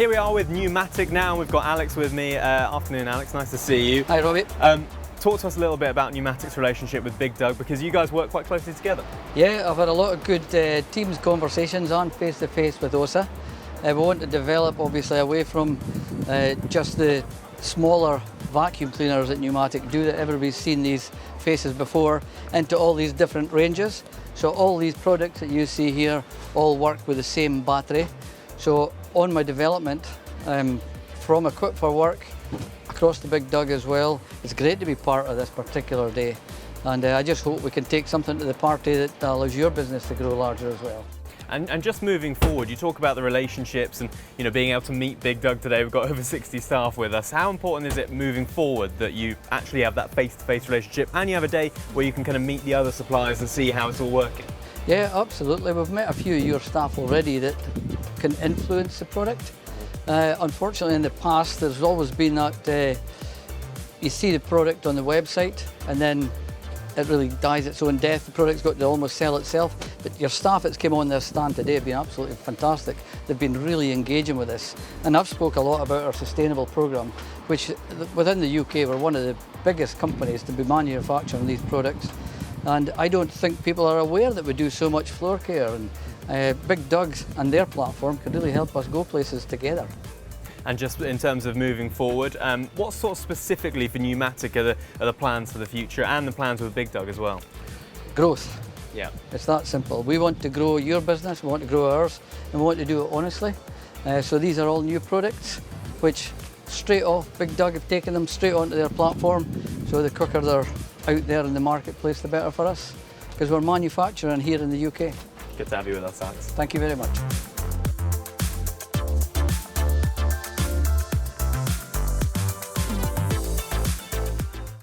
Here we are with Numatic now. We've got Alex with me. Afternoon, Alex. Nice to see you. Hi, Robbie. Talk to us a little bit about Numatic's relationship with BiGDUG, because you guys work quite closely together. Yeah, I've had a lot of good Teams conversations on face-to-face with OSA. We want to develop, obviously, away from just the smaller vacuum cleaners that Numatic do, that everybody's seen these faces before, into all these different ranges. So all these products that you see here all work with the same battery. So on my development, from Equip for Work, across the BiGDUG as well, it's great to be part of this particular day. And I just hope we can take something to the party that allows your business to grow larger as well. And just moving forward, you talk about the relationships and being able to meet BiGDUG today. We've got over 60 staff with us. How important is it moving forward that you actually have that face-to-face relationship and you have a day where you can kind of meet the other suppliers and see how it's all working? Yeah, absolutely. We've met a few of your staff already that can influence the product. Unfortunately, in the past, there's always been that you see the product on the website and then it really dies its own death. The product's got to almost sell itself. But your staff that's came on this stand today have been absolutely fantastic. They've been really engaging with this. And I've spoke a lot about our sustainable programme, which within the UK, we're one of the biggest companies to be manufacturing these products. And I don't think people are aware that we do so much floor care. And BiGDUG and their platform could really help us go places together. And just in terms of moving forward, what sort of specifically for Numatic are the plans for the future and the plans with BiGDUG as well? Growth. Yeah. It's that simple. We want to grow your business, we want to grow ours, and we want to do it honestly. So these are all new products, which straight off, BiGDUG have taken them straight onto their platform. So the quicker they're out there in the marketplace, the better for us, because we're manufacturing here in the UK. Good to have you with us, Alex. Thank you very much.